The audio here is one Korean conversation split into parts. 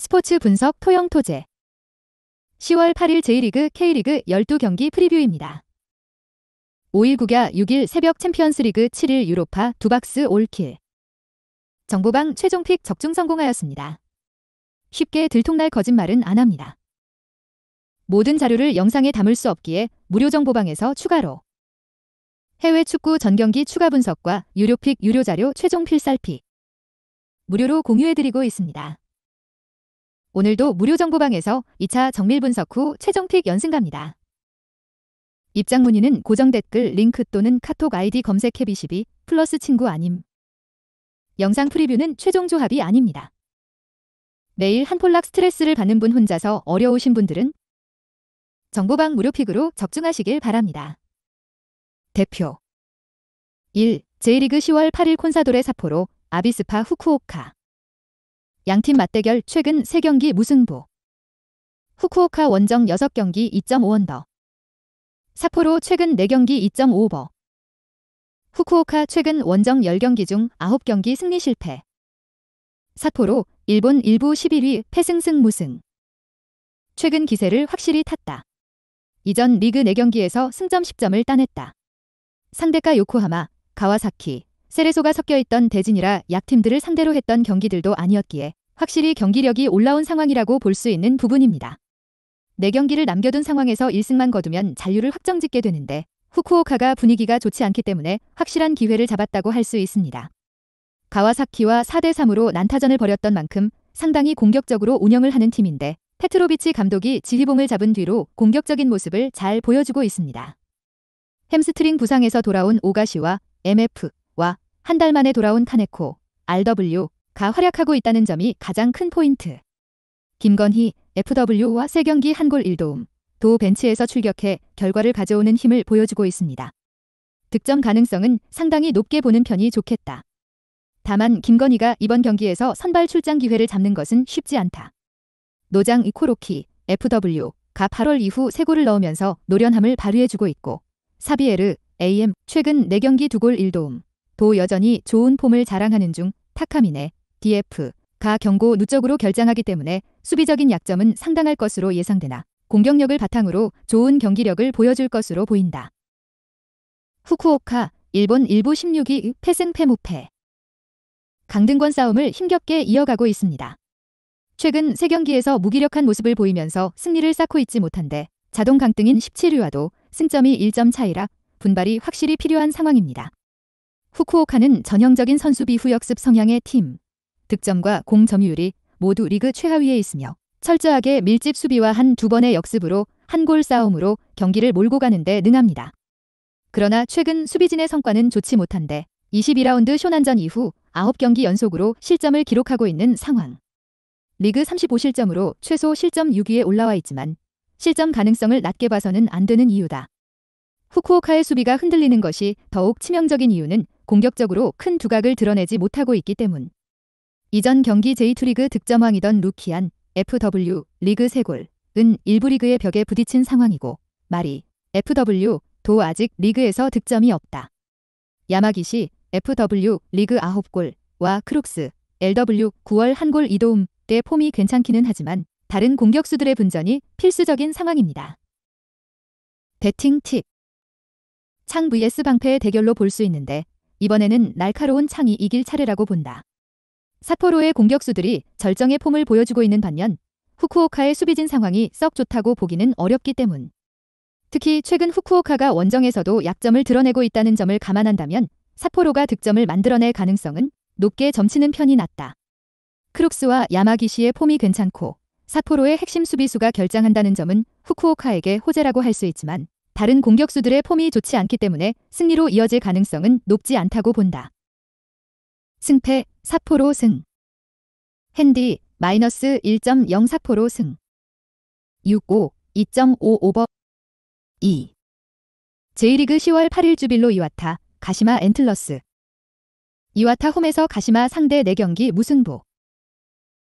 스포츠 분석 토영토제 10월 8일 J리그 K리그 12경기 프리뷰입니다. 5일 국야 6일 새벽 챔피언스리그 7일 유로파 두박스 올킬 정보방 최종 픽 적중 성공하였습니다. 쉽게 들통날 거짓말은 안 합니다. 모든 자료를 영상에 담을 수 없기에 무료 정보방에서 추가로 해외 축구 전경기 추가 분석과 유료 픽 유료 자료 최종 필살픽 무료로 공유해드리고 있습니다. 오늘도 무료 정보방에서 2차 정밀 분석 후 최종 픽 연승갑니다. 입장 문의는 고정 댓글 링크 또는 카톡 아이디 검색해 B12 플러스 친구 아님. 영상 프리뷰는 최종 조합이 아닙니다. 매일 한 폴락 스트레스를 받는 분 혼자서 어려우신 분들은 정보방 무료 픽으로 적중하시길 바랍니다. 대표 1. J리그 10월 8일 콘사도레 삿포로 아비스파 후쿠오카 양팀 맞대결 최근 3경기 무승부 후쿠오카 원정 6경기 2.5언더 삿포로 최근 4경기 2.5오버 후쿠오카 최근 원정 10경기 중 9경기 승리 실패 삿포로 일본 1부 11위 패승승 무승 최근 기세를 확실히 탔다. 이전 리그 4경기에서 승점 10점을 따냈다. 상대가 요코하마, 가와사키, 세레소가 섞여있던 대진이라 약팀들을 상대로 했던 경기들도 아니었기에 확실히 경기력이 올라온 상황이라고 볼 수 있는 부분입니다. 4경기를 남겨둔 상황에서 1승만 거두면 잔류를 확정짓게 되는데 후쿠오카가 분위기가 좋지 않기 때문에 확실한 기회를 잡았다고 할 수 있습니다. 가와사키와 4대3으로 난타전을 벌였던 만큼 상당히 공격적으로 운영을 하는 팀인데 페트로비치 감독이 지휘봉을 잡은 뒤로 공격적인 모습을 잘 보여주고 있습니다. 햄스트링 부상에서 돌아온 오가시와 MF와 한 달 만에 돌아온 카네코, RW가 활약하고 있다는 점이 가장 큰 포인트. 김건희, FW와 3경기 1골 1도움, 도 벤치에서 출격해 결과를 가져오는 힘을 보여주고 있습니다. 득점 가능성은 상당히 높게 보는 편이 좋겠다. 다만 김건희가 이번 경기에서 선발 출장 기회를 잡는 것은 쉽지 않다. 노장 이코로키, FW가 8월 이후 3골을 넣으면서 노련함을 발휘해주고 있고 사비에르, AM 최근 4경기 2골 1도움, 도 여전히 좋은 폼을 자랑하는 중 타카미네, DF가 경고 누적으로 결장하기 때문에 수비적인 약점은 상당할 것으로 예상되나 공격력을 바탕으로 좋은 경기력을 보여줄 것으로 보인다. 후쿠오카, 일본 1부 16위 패승 패무패 강등권 싸움을 힘겹게 이어가고 있습니다. 최근 3경기에서 무기력한 모습을 보이면서 승리를 쌓고 있지 못한데 자동 강등인 17위와도 승점이 1점 차이라 분발이 확실히 필요한 상황입니다. 후쿠오카는 전형적인 선수비 후역습 성향의 팀, 득점과 공 점유율이 모두 리그 최하위에 있으며 철저하게 밀집 수비와 한 두 번의 역습으로 한 골 싸움으로 경기를 몰고 가는데 능합니다. 그러나 최근 수비진의 성과는 좋지 못한데 22라운드 쇼난전 이후 9경기 연속으로 실점을 기록하고 있는 상황. 리그 35실점으로 최소 실점 6위에 올라와 있지만 실점 가능성을 낮게 봐서는 안 되는 이유다. 후쿠오카의 수비가 흔들리는 것이 더욱 치명적인 이유는 공격적으로 큰 두각을 드러내지 못하고 있기 때문. 이전 경기 J2 리그 득점왕이던 루키안, FW, 리그 3골은 일부 리그의 벽에 부딪힌 상황이고 마리, FW도 아직 리그에서 득점이 없다. 야마기시, FW, 리그 9골과 크룩스, LW 9월 1골 2도움 때 폼이 괜찮기는 하지만 다른 공격수들의 분전이 필수적인 상황입니다. 배팅 팁 창 vs 방패의 대결로 볼 수 있는데 이번에는 날카로운 창이 이길 차례라고 본다. 삿포로의 공격수들이 절정의 폼을 보여주고 있는 반면 후쿠오카의 수비진 상황이 썩 좋다고 보기는 어렵기 때문. 특히 최근 후쿠오카가 원정에서도 약점을 드러내고 있다는 점을 감안한다면 삿포로가 득점을 만들어낼 가능성은 높게 점치는 편이 낫다. 크룩스와 야마기시의 폼이 괜찮고 삿포로의 핵심 수비수가 결장한다는 점은 후쿠오카에게 호재라고 할 수 있지만 다른 공격수들의 폼이 좋지 않기 때문에 승리로 이어질 가능성은 높지 않다고 본다. 승패 삿포로 승 핸디 마이너스 1.0 삿포로 승 6-5 2.5 오버 2 J리그 10월 8일 주빌로 이와타 가시마 엔틀러스 이와타 홈에서 가시마 상대 4경기 무승부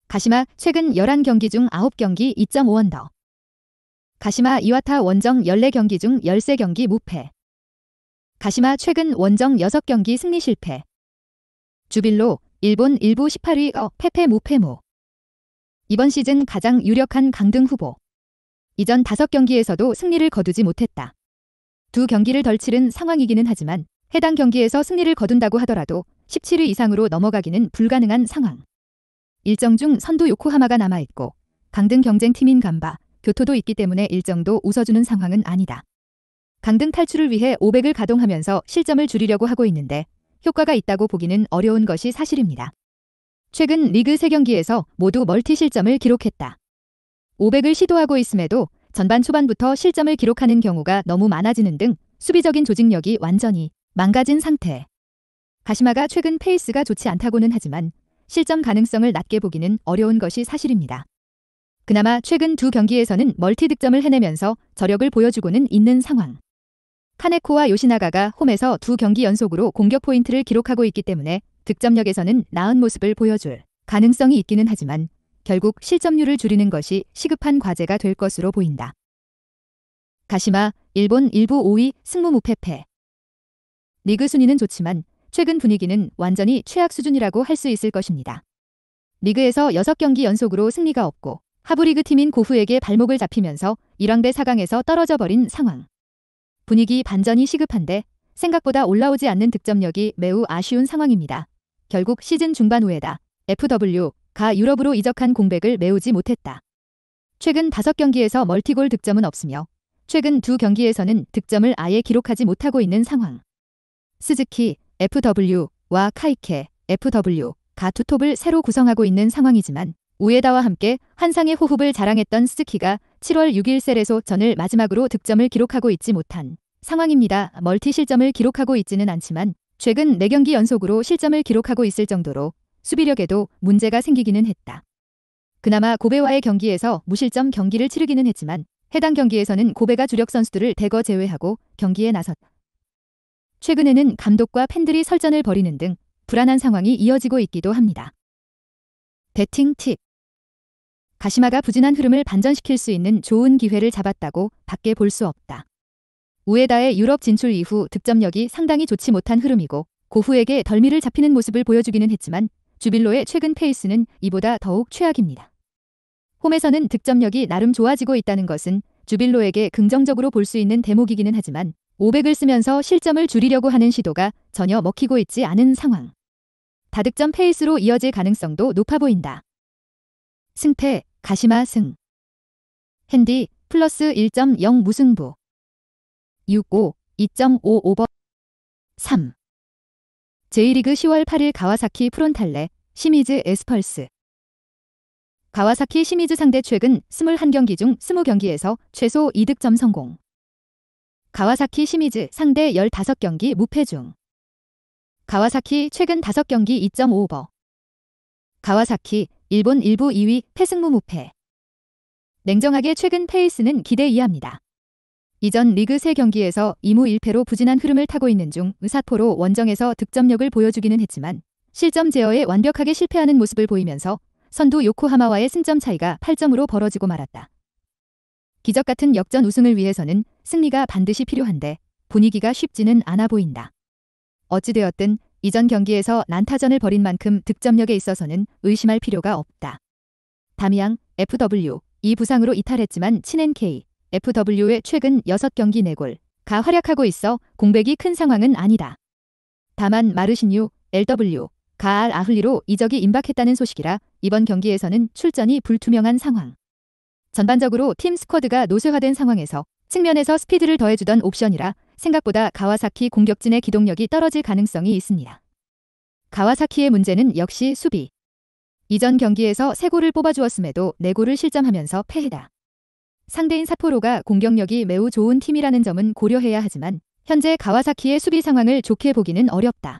가시마 최근 11경기 중 9경기 2.5언더 가시마 이와타 원정 14경기 중 13경기 무패 가시마 최근 원정 6경기 승리 실패 주빌로 일본 1부 18위 페페 무패무 이번 시즌 가장 유력한 강등 후보. 이전 5경기에서도 승리를 거두지 못했다. 2경기를 덜 치른 상황이기는 하지만 해당 경기에서 승리를 거둔다고 하더라도 17위 이상으로 넘어가기는 불가능한 상황. 일정 중 선두 요코하마가 남아있고 강등 경쟁팀인 간바, 교토도 있기 때문에 일정도 웃어주는 상황은 아니다. 강등 탈출을 위해 500을 가동하면서 실점을 줄이려고 하고 있는데 효과가 있다고 보기는 어려운 것이 사실입니다. 최근 리그 3경기에서 모두 멀티 실점을 기록했다. 500을 시도하고 있음에도 전반 초반부터 실점을 기록하는 경우가 너무 많아지는 등 수비적인 조직력이 완전히 망가진 상태. 가시마가 최근 페이스가 좋지 않다고는 하지만 실점 가능성을 낮게 보기는 어려운 것이 사실입니다. 그나마 최근 2경기에서는 멀티 득점을 해내면서 저력을 보여주고는 있는 상황. 카네코와 요시나가가 홈에서 2경기 연속으로 공격 포인트를 기록하고 있기 때문에 득점력에서는 나은 모습을 보여줄 가능성이 있기는 하지만 결국 실점률을 줄이는 것이 시급한 과제가 될 것으로 보인다. 가시마, 일본 1부 5위 승무 무패패. 리그 순위는 좋지만 최근 분위기는 완전히 최악 수준이라고 할 수 있을 것입니다. 리그에서 6경기 연속으로 승리가 없고 하부리그 팀인 고후에게 발목을 잡히면서 1왕대 4강에서 떨어져 버린 상황. 분위기 반전이 시급한데 생각보다 올라오지 않는 득점력이 매우 아쉬운 상황입니다. 결국 시즌 중반 후에다 FW가 유럽으로 이적한 공백을 메우지 못했다. 최근 5경기에서 멀티골 득점은 없으며 최근 2경기에서는 득점을 아예 기록하지 못하고 있는 상황. 스즈키, FW와 카이케, FW가 투톱을 새로 구성하고 있는 상황이지만 우에다와 함께 환상의 호흡을 자랑했던 스즈키가 7월 6일 세레소전을 마지막으로 득점을 기록하고 있지 못한 상황입니다. 멀티 실점을 기록하고 있지는 않지만 최근 4경기 연속으로 실점을 기록하고 있을 정도로 수비력에도 문제가 생기기는 했다. 그나마 고베와의 경기에서 무실점 경기를 치르기는 했지만 해당 경기에서는 고베가 주력 선수들을 대거 제외하고 경기에 나섰다. 최근에는 감독과 팬들이 설전을 벌이는 등 불안한 상황이 이어지고 있기도 합니다. 배팅 팁. 가시마가 부진한 흐름을 반전시킬 수 있는 좋은 기회를 잡았다고 밖에 볼 수 없다. 우에다의 유럽 진출 이후 득점력이 상당히 좋지 못한 흐름이고 고후에게 덜미를 잡히는 모습을 보여주기는 했지만 주빌로의 최근 페이스는 이보다 더욱 최악입니다. 홈에서는 득점력이 나름 좋아지고 있다는 것은 주빌로에게 긍정적으로 볼 수 있는 대목이기는 하지만 500을 쓰면서 실점을 줄이려고 하는 시도가 전혀 먹히고 있지 않은 상황. 다득점 페이스로 이어질 가능성도 높아 보인다. 승패, 가시마 승. 핸디, 플러스 1.0 무승부. 6-5, 2.55번. 3. J리그 10월 8일 가와사키 프론탈레, 시미즈 에스펄스. 가와사키 시미즈 상대 최근 21경기 중 20경기에서 최소 2득점 성공. 가와사키 시미즈 상대 15경기 무패 중. 가와사키 최근 5경기 2.5버. 가와사키 일본 1부 2위 패승무 무패. 냉정하게 최근 페이스는 기대 이하입니다. 이전 리그 3경기에서 2무 1패로 부진한 흐름을 타고 있는 중 의사포로 원정에서 득점력을 보여주기는 했지만 실점 제어에 완벽하게 실패하는 모습을 보이면서 선두 요코하마와의 승점 차이가 8점으로 벌어지고 말았다. 기적 같은 역전 우승을 위해서는 승리가 반드시 필요한데 분위기가 쉽지는 않아 보인다. 어찌되었든 이전 경기에서 난타전을 벌인 만큼 득점력에 있어서는 의심할 필요가 없다. 다미양, FW, 이 부상으로 이탈했지만 친엔 K, FW의 최근 6경기 4골가 활약하고 있어 공백이 큰 상황은 아니다. 다만 마르시뉴, LW, 가알 아흘리로 이적이 임박했다는 소식이라 이번 경기에서는 출전이 불투명한 상황. 전반적으로 팀 스쿼드가 노쇠화된 상황에서 측면에서 스피드를 더해주던 옵션이라 생각보다 가와사키 공격진의 기동력이 떨어질 가능성이 있습니다. 가와사키의 문제는 역시 수비. 이전 경기에서 3골을 뽑아주었음에도 4골을 실점하면서 패했다. 상대인 삿포로가 공격력이 매우 좋은 팀이라는 점은 고려해야 하지만 현재 가와사키의 수비 상황을 좋게 보기는 어렵다.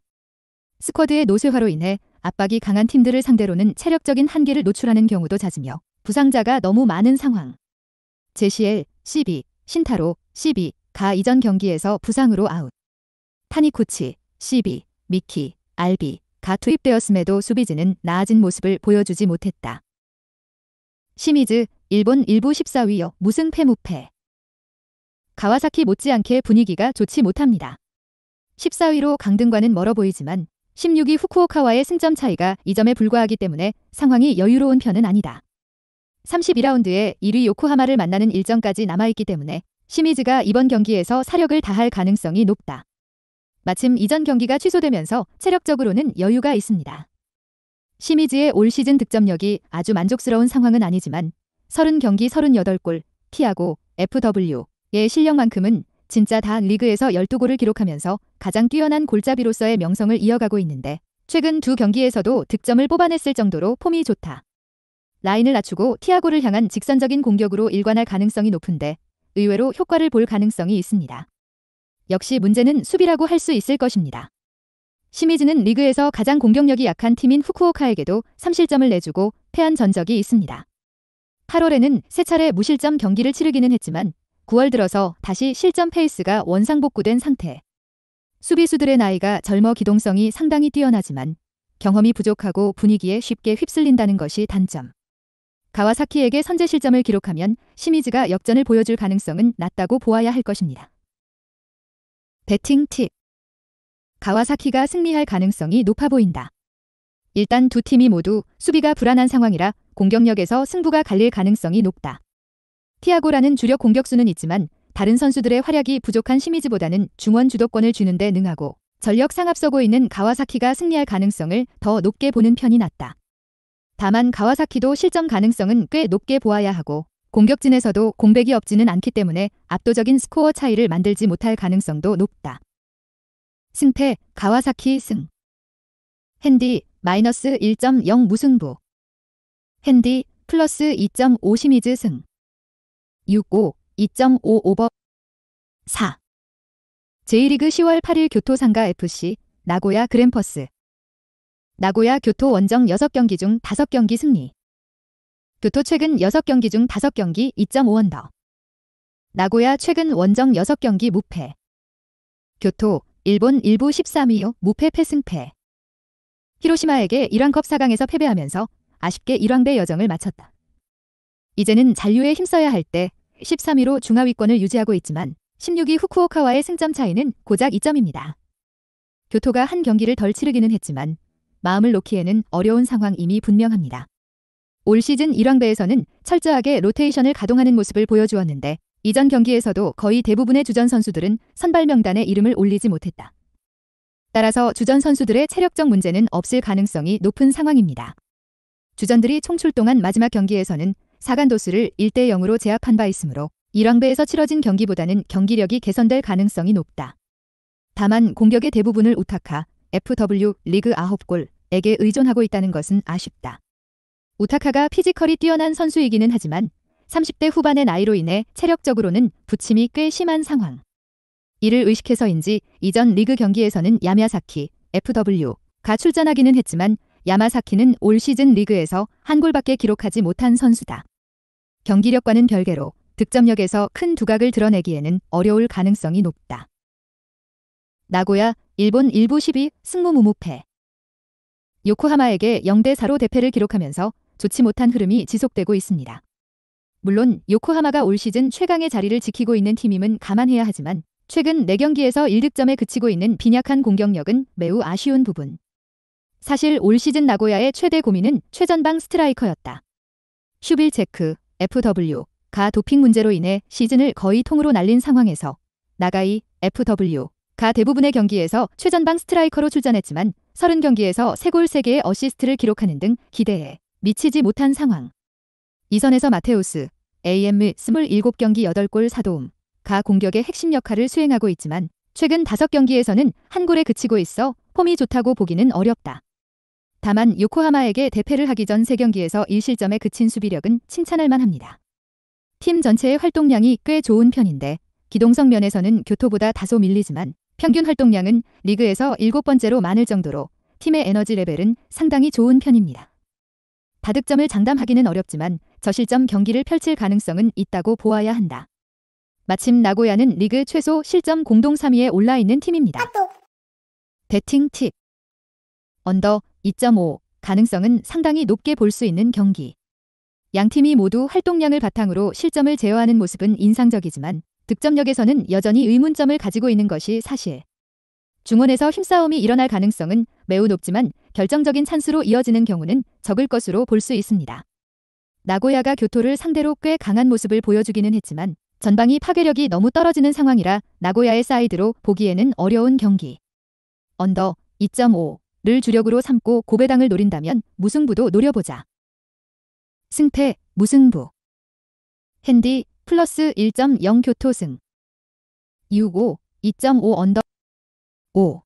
스쿼드의 노쇠화로 인해 압박이 강한 팀들을 상대로는 체력적인 한계를 노출하는 경우도 잦으며 부상자가 너무 많은 상황. 제시엘, CB, 신타로, CB가 이전 경기에서 부상으로 아웃. 타니코치, CB, 미키, RB가 투입되었음에도 수비진은 나아진 모습을 보여주지 못했다. 시미즈, 일본 1부 14위여 무승패 무패. 가와사키 못지않게 분위기가 좋지 못합니다. 14위로 강등과는 멀어 보이지만 16위 후쿠오카와의 승점 차이가 2점에 불과하기 때문에 상황이 여유로운 편은 아니다. 32라운드에 1위 요코하마를 만나는 일정까지 남아있기 때문에 시미즈가 이번 경기에서 사력을 다할 가능성이 높다. 마침 이전 경기가 취소되면서 체력적으로는 여유가 있습니다. 시미즈의 올 시즌 득점력이 아주 만족스러운 상황은 아니지만 30경기 38골, 티아고, FW의 실력만큼은 진짜 다 리그에서 12골을 기록하면서 가장 뛰어난 골잡이로서의 명성을 이어가고 있는데 최근 두 경기에서도 득점을 뽑아냈을 정도로 폼이 좋다. 라인을 낮추고 티아고를 향한 직선적인 공격으로 일관할 가능성이 높은데 의외로 효과를 볼 가능성이 있습니다. 역시 문제는 수비라고 할 수 있을 것입니다. 시미즈는 리그에서 가장 공격력이 약한 팀인 후쿠오카에게도 3실점을 내주고 패한 전적이 있습니다. 8월에는 3차례 무실점 경기를 치르기는 했지만 9월 들어서 다시 실점 페이스가 원상복구된 상태. 수비수들의 나이가 젊어 기동성이 상당히 뛰어나지만 경험이 부족하고 분위기에 쉽게 휩쓸린다는 것이 단점. 가와사키에게 선제 실점을 기록하면 시미즈가 역전을 보여줄 가능성은 낮다고 보아야 할 것입니다. 배팅 팁. 가와사키가 승리할 가능성이 높아 보인다. 일단 두 팀이 모두 수비가 불안한 상황이라 공격력에서 승부가 갈릴 가능성이 높다. 티아고라는 주력 공격수는 있지만 다른 선수들의 활약이 부족한 시미즈보다는 중원 주도권을 쥐는 데 능하고 전력상 앞서고 있는 가와사키가 승리할 가능성을 더 높게 보는 편이 낫다. 다만 가와사키도 실점 가능성은 꽤 높게 보아야 하고 공격진에서도 공백이 없지는 않기 때문에 압도적인 스코어 차이를 만들지 못할 가능성도 높다. 승패 가와사키 승. 핸디 마이너스 1.0 무승부. 핸디 플러스 2.5 시미즈 승. 6-5 2.5 오버. 4. J리그 10월 8일 교토 상가 FC 나고야 그랜퍼스. 나고야 교토 원정 6경기 중 5경기 승리. 교토 최근 6경기 중 5경기 2.5언더. 나고야 최근 원정 6경기 무패. 교토 일본 일부 13위 무패 패승패. 히로시마에게 1왕컵 4강에서 패배하면서 아쉽게 1왕배 여정을 마쳤다. 이제는 잔류에 힘써야 할 때 13위로 중하위권을 유지하고 있지만 16위 후쿠오카와의 승점 차이는 고작 2점입니다. 교토가 한 경기를 덜 치르기는 했지만 마음을 놓기에는 어려운 상황임이 분명합니다. 올 시즌 1왕배에서는 철저하게 로테이션을 가동하는 모습을 보여주었는데 이전 경기에서도 거의 대부분의 주전 선수들은 선발 명단에 이름을 올리지 못했다. 따라서 주전 선수들의 체력적 문제는 없을 가능성이 높은 상황입니다. 주전들이 총출동한 마지막 경기에서는 사간도수를 1대0으로 제압한 바 있으므로 1왕배에서 치러진 경기보다는 경기력이 개선될 가능성이 높다. 다만 공격의 대부분을 우타카, FW 리그 9골에게 의존하고 있다는 것은 아쉽다. 우타카가 피지컬이 뛰어난 선수이기는 하지만 30대 후반의 나이로 인해 체력적으로는 부침이 꽤 심한 상황. 이를 의식해서인지 이전 리그 경기에서는 야마사키, FW가 출전하기는 했지만 야마사키는 올 시즌 리그에서 한 골밖에 기록하지 못한 선수다. 경기력과는 별개로 득점력에서 큰 두각을 드러내기에는 어려울 가능성이 높다. 나고야 일본 일부 10위 승무 무무패. 요코하마에게 0대4로 대패를 기록하면서 좋지 못한 흐름이 지속되고 있습니다. 물론 요코하마가 올 시즌 최강의 자리를 지키고 있는 팀임은 감안해야 하지만 최근 4경기에서 1득점에 그치고 있는 빈약한 공격력은 매우 아쉬운 부분. 사실 올 시즌 나고야의 최대 고민은 최전방 스트라이커였다. 슈빌체크, FW가 도핑 문제로 인해 시즌을 거의 통으로 날린 상황에서 나가이, FW가 대부분의 경기에서 최전방 스트라이커로 출전했지만 30경기에서 3골 3개의 어시스트를 기록하는 등 기대에 미치지 못한 상황. 이선에서 마테우스, AM 27경기 8골 4도움가 공격의 핵심 역할을 수행하고 있지만 최근 5경기에서는 한 골에 그치고 있어 폼이 좋다고 보기는 어렵다. 다만 요코하마에게 대패를 하기 전 3경기에서 1실점에 그친 수비력은 칭찬할 만합니다. 팀 전체의 활동량이 꽤 좋은 편인데 기동성 면에서는 교토보다 다소 밀리지만 평균 활동량은 리그에서 7번째로 많을 정도로 팀의 에너지 레벨은 상당히 좋은 편입니다. 다득점을 장담하기는 어렵지만 저실점 경기를 펼칠 가능성은 있다고 보아야 한다. 마침 나고야는 리그 최소 실점 공동 3위에 올라있는 팀입니다. 배팅 팁. 언더 2.5 가능성은 상당히 높게 볼 수 있는 경기. 양팀이 모두 활동량을 바탕으로 실점을 제어하는 모습은 인상적이지만 득점력에서는 여전히 의문점을 가지고 있는 것이 사실. 중원에서 힘싸움이 일어날 가능성은 매우 높지만 결정적인 찬스로 이어지는 경우는 적을 것으로 볼 수 있습니다. 나고야가 교토를 상대로 꽤 강한 모습을 보여주기는 했지만 전방이 파괴력이 너무 떨어지는 상황이라 나고야의 사이드로 보기에는 어려운 경기. 언더 2.5를 주력으로 삼고 고배당을 노린다면 무승부도 노려보자. 승패 무승부. 핸디 플러스 1.0 교토승. 6-5 2.5 언더 5.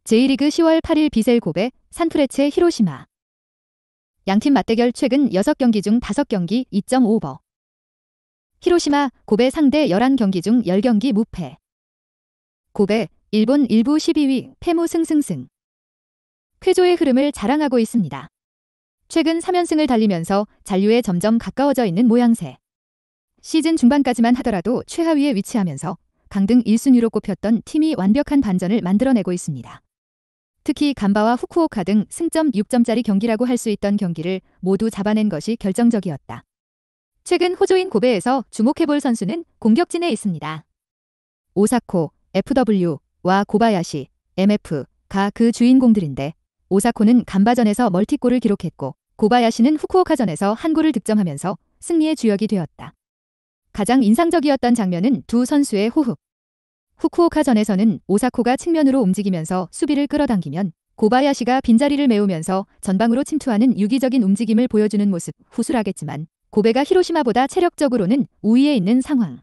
J리그 10월 8일 비셀 고베, 산프레체 히로시마. 양팀 맞대결 최근 6경기 중 5경기 2.5버. 히로시마, 고베 상대 11경기 중 10경기 무패. 고베, 일본 1부 12위, 패무 승승승. 쾌조의 흐름을 자랑하고 있습니다. 최근 3연승을 달리면서 잔류에 점점 가까워져 있는 모양새. 시즌 중반까지만 하더라도 최하위에 위치하면서 강등 1순위로 꼽혔던 팀이 완벽한 반전을 만들어내고 있습니다. 특히 간바와 후쿠오카 등 승점 6점짜리 경기라고 할 수 있던 경기를 모두 잡아낸 것이 결정적이었다. 최근 호조인 고베에서 주목해볼 선수는 공격진에 있습니다. 오사코, FW와 고바야시, MF가 그 주인공들인데 오사코는 간바전에서 멀티골을 기록했고 고바야시는 후쿠오카전에서 한 골을 득점하면서 승리의 주역이 되었다. 가장 인상적이었던 장면은 두 선수의 호흡. 후쿠오카전에서는 오사코가 측면으로 움직이면서 수비를 끌어당기면 고바야시가 빈자리를 메우면서 전방으로 침투하는 유기적인 움직임을 보여주는 모습. 후술하겠지만 고베가 히로시마보다 체력적으로는 우위에 있는 상황.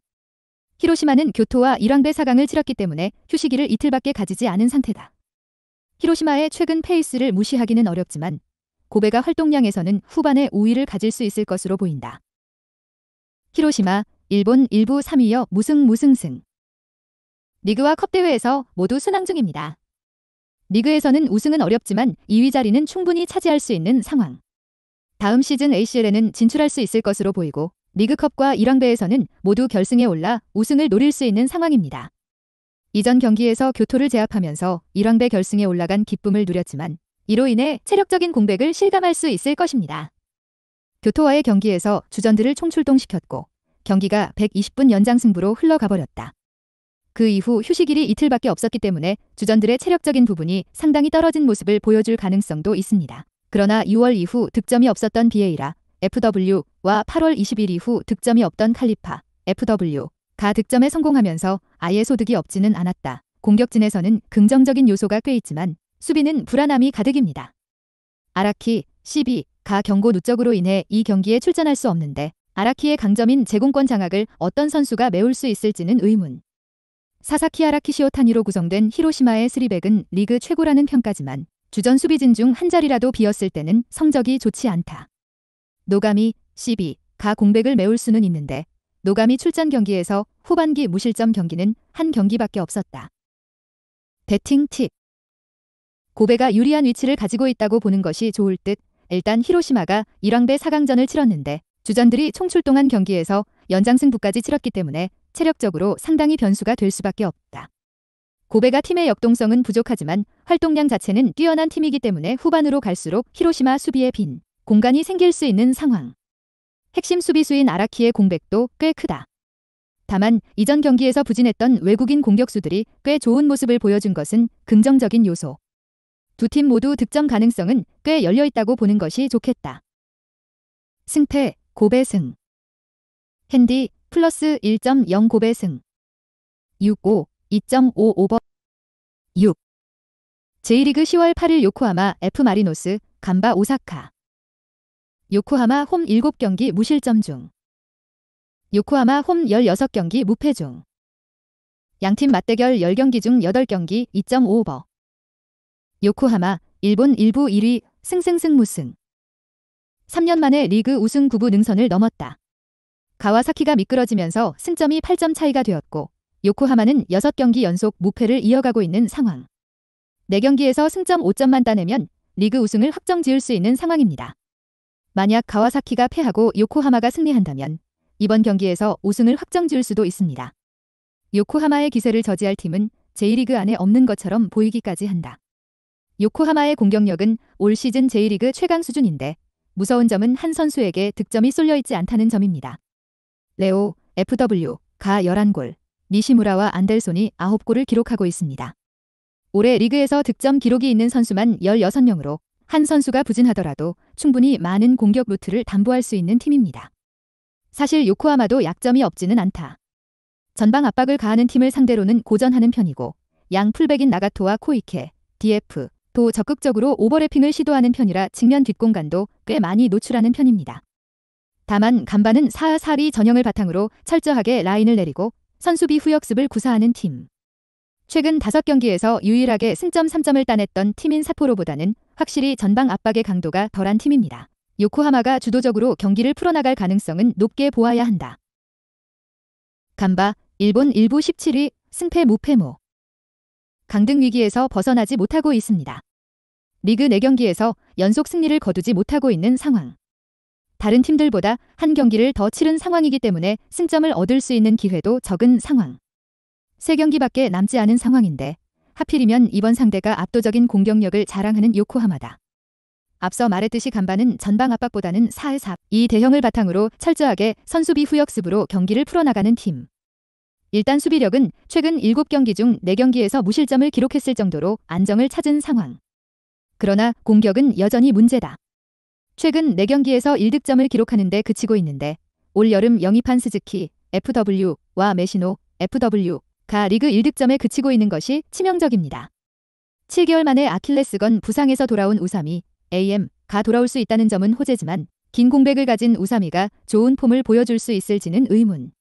히로시마는 교토와 일왕배 4강을 치렀기 때문에 휴식일을 이틀밖에 가지지 않은 상태다. 히로시마의 최근 페이스를 무시하기는 어렵지만 고베가 활동량에서는 후반에 우위를 가질 수 있을 것으로 보인다. 히로시마, 일본 1부 3위여 무승승. 리그와 컵대회에서 모두 순항 중입니다. 리그에서는 우승은 어렵지만 2위 자리는 충분히 차지할 수 있는 상황. 다음 시즌 ACL에는 진출할 수 있을 것으로 보이고 리그컵과 일왕배에서는 모두 결승에 올라 우승을 노릴 수 있는 상황입니다. 이전 경기에서 교토를 제압하면서 일왕배 결승에 올라간 기쁨을 누렸지만 이로 인해 체력적인 공백을 실감할 수 있을 것입니다. 교토와의 경기에서 주전들을 총출동시켰고 경기가 120분 연장승부로 흘러가버렸다. 그 이후 휴식일이 이틀밖에 없었기 때문에 주전들의 체력적인 부분이 상당히 떨어진 모습을 보여줄 가능성도 있습니다. 그러나 6월 이후 득점이 없었던 비에이라, FW와 8월 20일 이후 득점이 없던 칼리파, FW가 득점에 성공하면서 아예 소득이 없지는 않았다. 공격진에서는 긍정적인 요소가 꽤 있지만 수비는 불안함이 가득입니다. 아라키, CB가 경고 누적으로 인해 이 경기에 출전할 수 없는데 아라키의 강점인 제공권 장악을 어떤 선수가 메울 수 있을지는 의문. 사사키 아라키 시오타니로 구성된 히로시마의 3백은 리그 최고라는 평가지만 주전 수비진 중 한 자리라도 비었을 때는 성적이 좋지 않다. 노가미, CB가 공백을 메울 수는 있는데 노가미 출전 경기에서 후반기 무실점 경기는 한 경기밖에 없었다. 배팅 팁. 고베가 유리한 위치를 가지고 있다고 보는 것이 좋을 듯. 일단 히로시마가 일왕배 4강전을 치렀는데 주전들이 총출동한 경기에서 연장승부까지 치렀기 때문에 체력적으로 상당히 변수가 될 수밖에 없다. 고베가 팀의 역동성은 부족하지만 활동량 자체는 뛰어난 팀이기 때문에 후반으로 갈수록 히로시마 수비에 빈 공간이 생길 수 있는 상황. 핵심 수비수인 아라키의 공백도 꽤 크다. 다만 이전 경기에서 부진했던 외국인 공격수들이 꽤 좋은 모습을 보여준 것은 긍정적인 요소. 두 팀 모두 득점 가능성은 꽤 열려있다고 보는 것이 좋겠다. 승패 고베 승. 핸디 플러스 1.0 고베 승. 6-5 2.55버 6. J리그 10월 8일 요코하마 F 마리노스 간바 오사카. 요코하마 홈 7경기 무실점 중. 요코하마 홈 16경기 무패 중. 양팀 맞대결 10경기 중 8경기 2.55버. 요코하마 일본 1부 1위 승승승 무승. 3년 만에 리그 우승 9부 능선을 넘었다. 가와사키가 미끄러지면서 승점이 8점 차이가 되었고 요코하마는 6경기 연속 무패를 이어가고 있는 상황. 4경기에서 승점 5점만 따내면 리그 우승을 확정 지을 수 있는 상황입니다. 만약 가와사키가 패하고 요코하마가 승리한다면 이번 경기에서 우승을 확정 지을 수도 있습니다. 요코하마의 기세를 저지할 팀은 J리그 안에 없는 것처럼 보이기까지 한다. 요코하마의 공격력은 올 시즌 J리그 최강 수준인데 무서운 점은 한 선수에게 득점이 쏠려있지 않다는 점입니다. 레오, FW가 11골, 니시무라와 안델손이 9골을 기록하고 있습니다. 올해 리그에서 득점 기록이 있는 선수만 16명으로 한 선수가 부진하더라도 충분히 많은 공격 루트를 담보할 수 있는 팀입니다. 사실 요코하마도 약점이 없지는 않다. 전방 압박을 가하는 팀을 상대로는 고전하는 편이고 양 풀백인 나가토와 코이케, DF, 도 적극적으로 오버래핑을 시도하는 편이라 측면 뒷공간도 꽤 많이 노출하는 편입니다. 다만 간바는 4-4-2 전형을 바탕으로 철저하게 라인을 내리고 선수비 후역습을 구사하는 팀. 최근 5경기에서 유일하게 승점 3점을 따냈던 팀인 삿포로보다는 확실히 전방 압박의 강도가 덜한 팀입니다. 요코하마가 주도적으로 경기를 풀어나갈 가능성은 높게 보아야 한다. 간바, 일본 일부 17위, 승패 무패무. 강등 위기에서 벗어나지 못하고 있습니다. 리그 4경기에서 연속 승리를 거두지 못하고 있는 상황. 다른 팀들보다 한 경기를 더 치른 상황이기 때문에 승점을 얻을 수 있는 기회도 적은 상황. 3경기밖에 남지 않은 상황인데 하필이면 이번 상대가 압도적인 공격력을 자랑하는 요코하마다. 앞서 말했듯이 간바는 전방 압박보다는 4-4-2 대형을 바탕으로 철저하게 선수비 후역습으로 경기를 풀어나가는 팀. 일단 수비력은 최근 7경기 중 4경기에서 무실점을 기록했을 정도로 안정을 찾은 상황. 그러나 공격은 여전히 문제다. 최근 4경기에서 1득점을 기록하는 데 그치고 있는데 올 여름 영입한 스즈키, FW와 메시노, FW가 리그 1득점에 그치고 있는 것이 치명적입니다. 7개월 만에 아킬레스건 부상에서 돌아온 우사미, AM가 돌아올 수 있다는 점은 호재지만 긴 공백을 가진 우사미가 좋은 폼을 보여줄 수 있을지는 의문.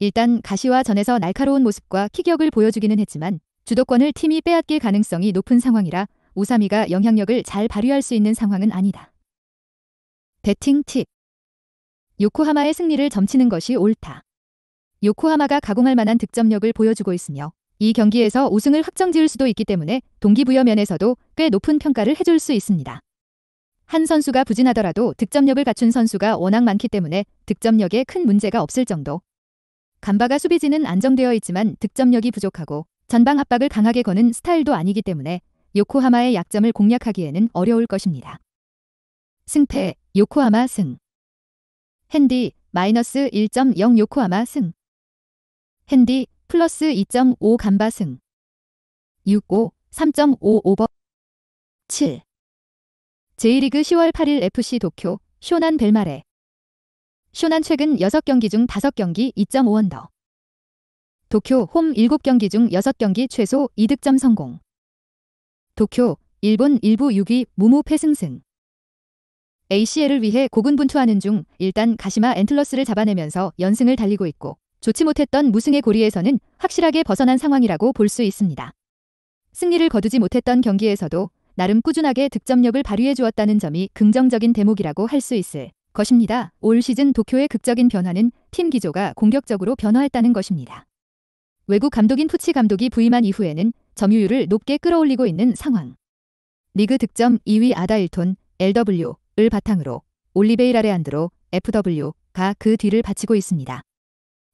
일단 가시와 전에서 날카로운 모습과 키격을 보여주기는 했지만 주도권을 팀이 빼앗길 가능성이 높은 상황이라 우사미가 영향력을 잘 발휘할 수 있는 상황은 아니다. 배팅 팁. 요코하마의 승리를 점치는 것이 옳다. 요코하마가 가공할 만한 득점력을 보여주고 있으며 이 경기에서 우승을 확정지을 수도 있기 때문에 동기부여 면에서도 꽤 높은 평가를 해줄 수 있습니다. 한 선수가 부진하더라도 득점력을 갖춘 선수가 워낙 많기 때문에 득점력에 큰 문제가 없을 정도. 간바가 수비진은 안정되어 있지만 득점력이 부족하고 전방 압박을 강하게 거는 스타일도 아니기 때문에 요코하마의 약점을 공략하기에는 어려울 것입니다. 승패, 요코하마 승. 핸디, 마이너스 1.0 요코하마 승. 핸디, 플러스 2.5 간바 승. 6-5, 3.5 오버. 7. J리그 10월 8일 FC 도쿄, 쇼난 벨마레. 쇼난 최근 6경기 중 5경기 2.5 언더. 도쿄 홈 7경기 중 6경기 최소 2득점 성공. 도쿄, 일본 일부 6위 무무 패승승. ACL을 위해 고군분투하는 중 일단 가시마 앤틀러스를 잡아내면서 연승을 달리고 있고 좋지 못했던 무승의 고리에서는 확실하게 벗어난 상황이라고 볼 수 있습니다. 승리를 거두지 못했던 경기에서도 나름 꾸준하게 득점력을 발휘해 주었다는 점이 긍정적인 대목이라고 할 수 있을 것입니다. 올 시즌 도쿄의 극적인 변화는 팀 기조가 공격적으로 변화했다는 것입니다. 외국 감독인 푸치 감독이 부임한 이후에는 점유율을 높게 끌어올리고 있는 상황. 리그 득점 2위 아다일톤, LW를 바탕으로 올리베이라 레안드로, FW가 그 뒤를 바치고 있습니다.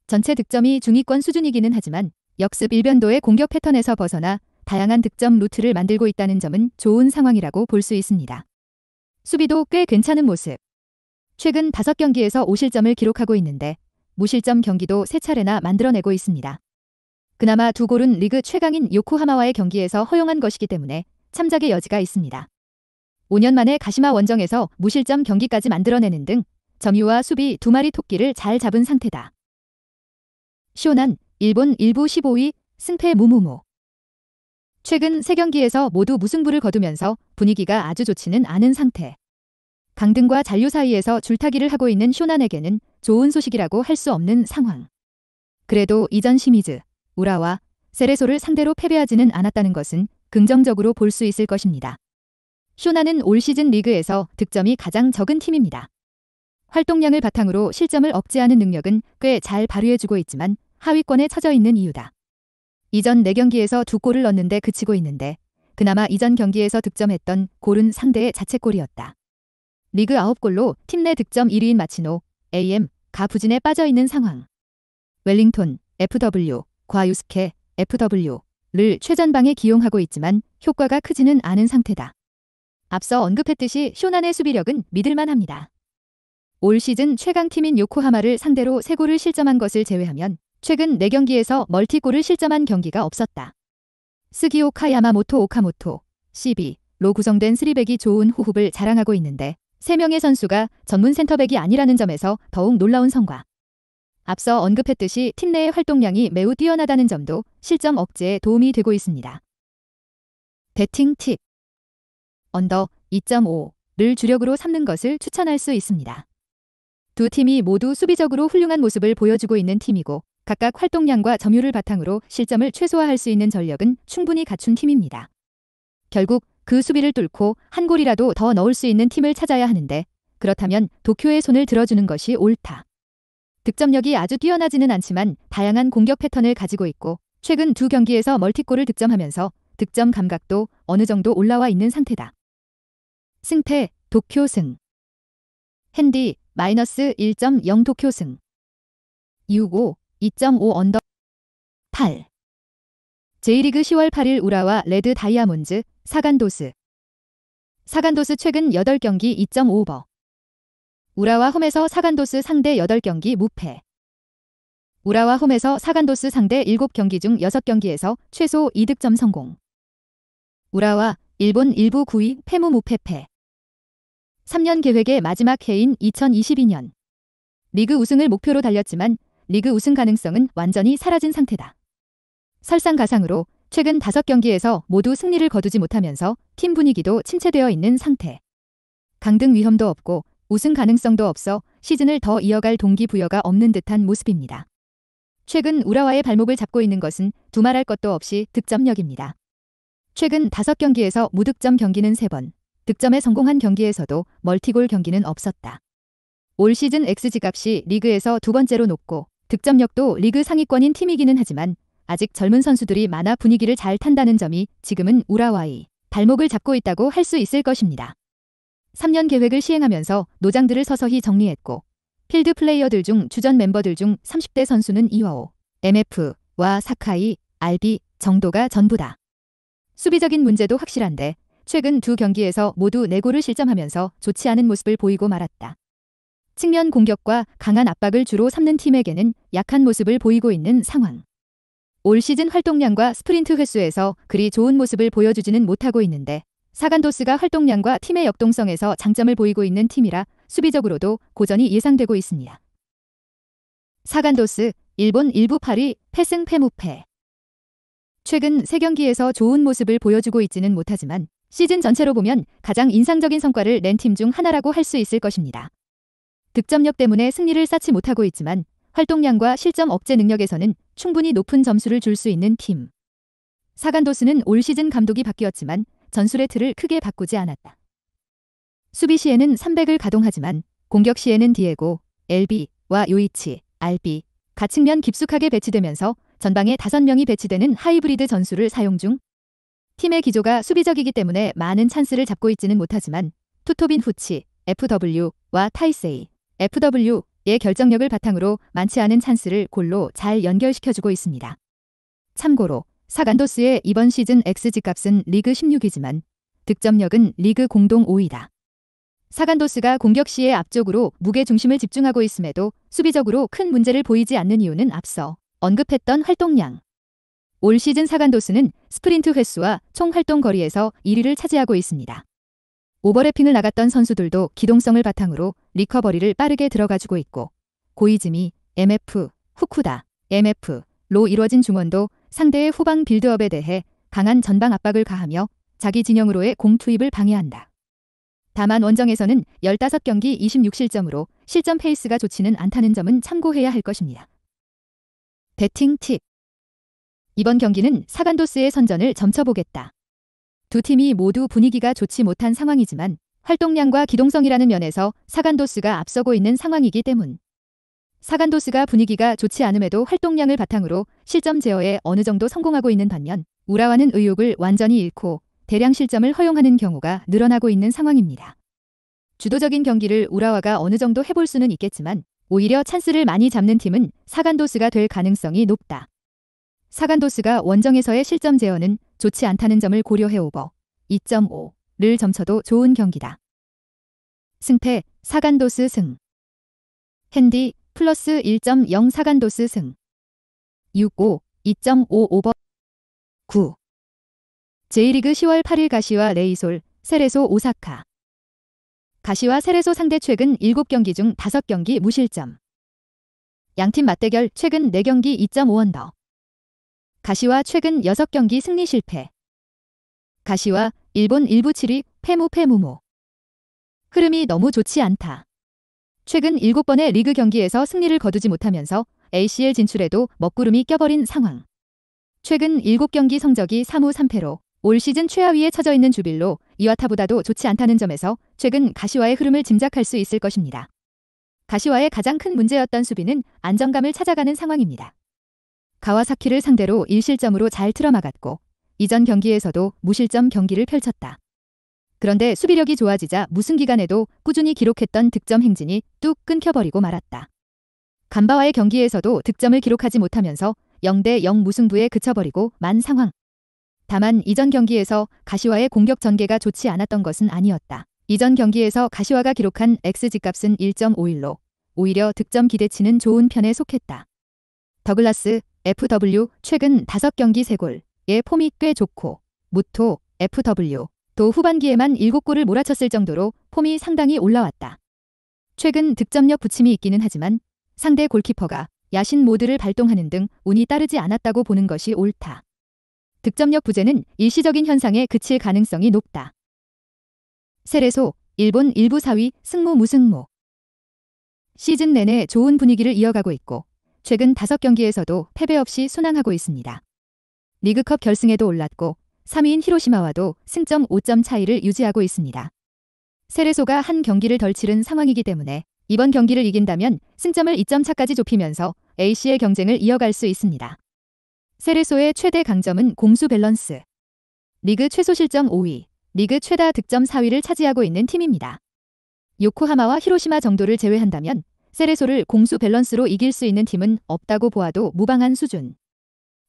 전체 득점이 중위권 수준이기는 하지만 역습 일변도의 공격 패턴에서 벗어나 다양한 득점 루트를 만들고 있다는 점은 좋은 상황이라고 볼 수 있습니다. 수비도 꽤 괜찮은 모습. 최근 5경기에서 5실점을 기록하고 있는데 무실점 경기도 3차례나 만들어내고 있습니다. 그나마 2골은 리그 최강인 요코하마와의 경기에서 허용한 것이기 때문에 참작의 여지가 있습니다. 5년 만에 가시마 원정에서 무실점 경기까지 만들어내는 등 점유와 수비 2마리 토끼를 잘 잡은 상태다. 쇼난, 일본 일부 15위, 승패 무무무. 최근 3경기에서 모두 무승부를 거두면서 분위기가 아주 좋지는 않은 상태. 강등과 잔류 사이에서 줄타기를 하고 있는 쇼난에게는 좋은 소식이라고 할 수 없는 상황. 그래도 이전 시미즈, 우라와 세레소를 상대로 패배하지는 않았다는 것은 긍정적으로 볼 수 있을 것입니다. 쇼난은 올 시즌 리그에서 득점이 가장 적은 팀입니다. 활동량을 바탕으로 실점을 억제하는 능력은 꽤 잘 발휘해주고 있지만 하위권에 처져 있는 이유다. 이전 4경기에서 2골을 넣는데 그치고 있는데 그나마 이전 경기에서 득점했던 골은 상대의 자책골이었다. 리그 9골로 팀 내 득점 1위인 마치노, AM가 부진에 빠져있는 상황. 웰링톤, FW, 과유스케, FW를 최전방에 기용하고 있지만 효과가 크지는 않은 상태다. 앞서 언급했듯이 쇼난의 수비력은 믿을만합니다. 올 시즌 최강팀인 요코하마를 상대로 3골을 실점한 것을 제외하면 최근 4경기에서 멀티골을 실점한 경기가 없었다. 스기오카 야마모토 오카모토, CB, 로 구성된 3백이 좋은 호흡을 자랑하고 있는데 3명의 선수가 전문 센터백이 아니라는 점에서 더욱 놀라운 성과. 앞서 언급했듯이 팀 내의 활동량이 매우 뛰어나다는 점도 실점 억제에 도움이 되고 있습니다. 배팅 팁. 언더 2.5를 주력으로 삼는 것을 추천할 수 있습니다. 두 팀이 모두 수비적으로 훌륭한 모습을 보여주고 있는 팀이고 각각 활동량과 점유율을 바탕으로 실점을 최소화할 수 있는 전력은 충분히 갖춘 팀입니다. 결국 그 수비를 뚫고 한 골이라도 더 넣을 수 있는 팀을 찾아야 하는데 그렇다면 도쿄의 손을 들어주는 것이 옳다. 득점력이 아주 뛰어나지는 않지만 다양한 공격 패턴을 가지고 있고 최근 두 경기에서 멀티골을 득점하면서 득점 감각도 어느 정도 올라와 있는 상태다. 승패 도쿄 승. 핸디 -1.0 도쿄 승. 6-5 2.5 언더 8. J리그 10월 8일 우라와 레드 다이아몬즈 사간도스. 사간도스 최근 8경기 2.5버. 우라와 홈에서 사간도스 상대 8경기 무패. 우라와 홈에서 사간도스 상대 7경기 중 6경기에서 최소 2득점 성공. 우라와 일본 1부 9위 패무 무패패. 3년 계획의 마지막 해인 2022년. 리그 우승을 목표로 달렸지만 리그 우승 가능성은 완전히 사라진 상태다. 설상가상으로 최근 5경기에서 모두 승리를 거두지 못하면서 팀 분위기도 침체되어 있는 상태. 강등 위험도 없고 우승 가능성도 없어 시즌을 더 이어갈 동기부여가 없는 듯한 모습입니다. 최근 우라와의 발목을 잡고 있는 것은 두말할 것도 없이 득점력입니다. 최근 5경기에서 무득점 경기는 3번, 득점에 성공한 경기에서도 멀티골 경기는 없었다. 올 시즌 XG값이 리그에서 두 번째로 높고 득점력도 리그 상위권인 팀이기는 하지만 아직 젊은 선수들이 많아 분위기를 잘 탄다는 점이 지금은 우라와의 발목을 잡고 있다고 할 수 있을 것입니다. 3년 계획을 시행하면서 노장들을 서서히 정리했고 필드 플레이어들 중 주전 멤버들 중 30대 선수는 이와오, MF와 사카이, RB 정도가 전부다. 수비적인 문제도 확실한데 최근 두 경기에서 모두 4골을 실점하면서 좋지 않은 모습을 보이고 말았다. 측면 공격과 강한 압박을 주로 삼는 팀에게는 약한 모습을 보이고 있는 상황. 올 시즌 활동량과 스프린트 횟수에서 그리 좋은 모습을 보여주지는 못하고 있는데 사간도스가 활동량과 팀의 역동성에서 장점을 보이고 있는 팀이라 수비적으로도 고전이 예상되고 있습니다. 사간도스 일본 1부 8위 패승 패무패. 최근 3경기에서 좋은 모습을 보여주고 있지는 못하지만 시즌 전체로 보면 가장 인상적인 성과를 낸 팀 중 하나라고 할 수 있을 것입니다. 득점력 때문에 승리를 쌓지 못하고 있지만 활동량과 실점 억제 능력에서는 충분히 높은 점수를 줄 수 있는 팀. 사간도스는 올 시즌 감독이 바뀌었지만 전술의 틀을 크게 바꾸지 않았다. 수비 시에는 3백을 가동하지만 공격 시에는 디에고, LB와 요이치, RB 가 측면 깊숙하게 배치되면서 전방에 5명이 배치되는 하이브리드 전술을 사용 중. 팀의 기조가 수비적이기 때문에 많은 찬스를 잡고 있지는 못하지만 투토빈 후치, FW와 타이세이, FW의 결정력을 바탕으로 많지 않은 찬스를 골로 잘 연결시켜주고 있습니다. 참고로 사간도스의 이번 시즌 XG값은 리그 16위지만 득점력은 리그 공동 5위다. 사간도스가 공격 시에 앞쪽으로 무게 중심을 집중하고 있음에도 수비적으로 큰 문제를 보이지 않는 이유는 앞서 언급했던 활동량. 올 시즌 사간도스는 스프린트 횟수와 총 활동 거리에서 1위를 차지하고 있습니다. 오버래핑을 나갔던 선수들도 기동성을 바탕으로 리커버리를 빠르게 들어가주고 있고 고이즈미, MF, 후쿠다, MF로 이루어진 중원도 상대의 후방 빌드업에 대해 강한 전방 압박을 가하며 자기 진영으로의 공 투입을 방해한다. 다만 원정에서는 15경기 26실점으로 실점 페이스가 좋지는 않다는 점은 참고해야 할 것입니다. 배팅 팁. 이번 경기는 사간도스의 선전을 점쳐보겠다. 두 팀이 모두 분위기가 좋지 못한 상황이지만 활동량과 기동성이라는 면에서 사간도스가 앞서고 있는 상황이기 때문. 사간도스가 분위기가 좋지 않음에도 활동량을 바탕으로 실점 제어에 어느 정도 성공하고 있는 반면 우라와는 의욕을 완전히 잃고 대량 실점을 허용하는 경우가 늘어나고 있는 상황입니다. 주도적인 경기를 우라와가 어느 정도 해볼 수는 있겠지만 오히려 찬스를 많이 잡는 팀은 사간도스가 될 가능성이 높다. 사간도스가 원정에서의 실점 제어는 좋지 않다는 점을 고려해 오버 2.5를 점쳐도 좋은 경기다. 승패 사간도스 승. 핸디 플러스 1.0 사간도스 승. 6-5 2.5 오버 9. J리그 10월 8일 가시와 레이솔 세레소 오사카. 가시와 세레소 상대 최근 7경기 중 5경기 무실점. 양팀 맞대결 최근 4경기 2.5언더. 가시와 최근 6경기 승리 실패. 가시와 일본 1부 7위 패무패무모. 흐름이 너무 좋지 않다. 최근 7번의 리그 경기에서 승리를 거두지 못하면서 ACL 진출에도 먹구름이 껴버린 상황. 최근 7경기 성적이 3무 3패로 올 시즌 최하위에 처져 있는 주빌로 이와타보다도 좋지 않다는 점에서 최근 가시와의 흐름을 짐작할 수 있을 것입니다. 가시와의 가장 큰 문제였던 수비는 안정감을 찾아가는 상황입니다. 가와사키를 상대로 1실점으로 잘 틀어막았고 이전 경기에서도 무실점 경기를 펼쳤다. 그런데 수비력이 좋아지자 무승기간에도 꾸준히 기록했던 득점 행진이 뚝 끊겨버리고 말았다. 간바와의 경기에서도 득점을 기록하지 못하면서 0대0 무승부에 그쳐버리고 만 상황. 다만 이전 경기에서 가시와의 공격 전개가 좋지 않았던 것은 아니었다. 이전 경기에서 가시와가 기록한 XG값은 1.51로 오히려 득점 기대치는 좋은 편에 속했다. 더글라스, FW 최근 5경기 3골의 폼이 꽤 좋고 무토, FW 또 후반기에만 7골을 몰아쳤을 정도로 폼이 상당히 올라왔다. 최근 득점력 부침이 있기는 하지만 상대 골키퍼가 야신 모드를 발동하는 등 운이 따르지 않았다고 보는 것이 옳다. 득점력 부재는 일시적인 현상에 그칠 가능성이 높다. 세레소, 일본 1부 4위 승무 무승무. 시즌 내내 좋은 분위기를 이어가고 있고 최근 5경기에서도 패배 없이 순항하고 있습니다. 리그컵 결승에도 올랐고 3위인 히로시마와도 승점 5점 차이를 유지하고 있습니다. 세레소가 한 경기를 덜 치른 상황이기 때문에 이번 경기를 이긴다면 승점을 2점 차까지 좁히면서 ACL 경쟁을 이어갈 수 있습니다. 세레소의 최대 강점은 공수 밸런스. 리그 최소 실점 5위, 리그 최다 득점 4위를 차지하고 있는 팀입니다. 요코하마와 히로시마 정도를 제외한다면 세레소를 공수 밸런스로 이길 수 있는 팀은 없다고 보아도 무방한 수준.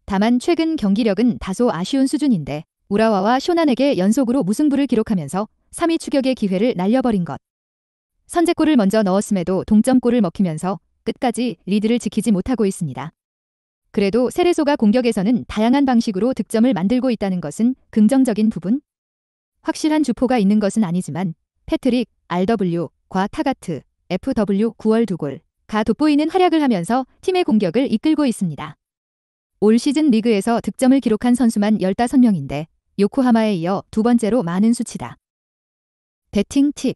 다만 최근 경기력은 다소 아쉬운 수준인데 우라와와 쇼난에게 연속으로 무승부를 기록하면서 3위 추격의 기회를 날려버린 것. 선제골을 먼저 넣었음에도 동점골을 먹히면서 끝까지 리드를 지키지 못하고 있습니다. 그래도 세레소가 공격에서는 다양한 방식으로 득점을 만들고 있다는 것은 긍정적인 부분? 확실한 주포가 있는 것은 아니지만 패트릭, RW과 타가트, FW 9월 2골가 돋보이는 활약을 하면서 팀의 공격을 이끌고 있습니다. 올 시즌 리그에서 득점을 기록한 선수만 15명인데 요코하마에 이어 두 번째로 많은 수치다. 배팅 팁.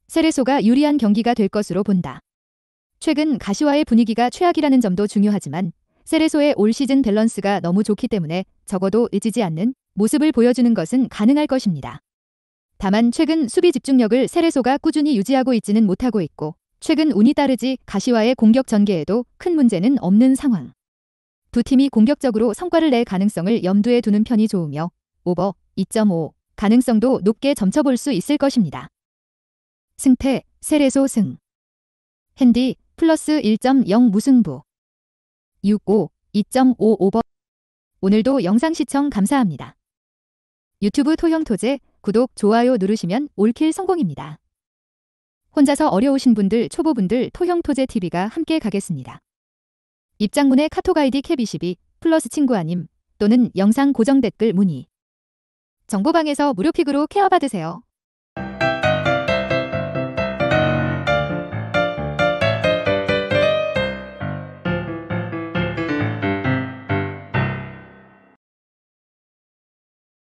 세레소가 유리한 경기가 될 것으로 본다. 최근 가시와의 분위기가 최악이라는 점도 중요하지만 세레소의 올 시즌 밸런스가 너무 좋기 때문에 적어도 잊지 않는 모습을 보여주는 것은 가능할 것입니다. 다만 최근 수비 집중력을 세레소가 꾸준히 유지하고 있지는 못하고 있고 최근 운이 따르지 가시와의 공격 전개에도 큰 문제는 없는 상황. 두 팀이 공격적으로 성과를 낼 가능성을 염두에 두는 편이 좋으며 오버 2.5 가능성도 높게 점쳐볼 수 있을 것입니다. 승패 세레소 승. 핸디 플러스 1.0 무승부. 6-5 2.5 오버. 오늘도 영상 시청 감사합니다. 유튜브 토형토제 구독, 좋아요 누르시면 올킬 성공입니다. 혼자서 어려우신 분들, 초보분들 토형토제TV가 함께 가겠습니다. 입장문에 카톡 아이디 캡22 플러스 친구 아님 또는 영상 고정 댓글 문의. 정보방에서 무료 픽으로 케어 받으세요.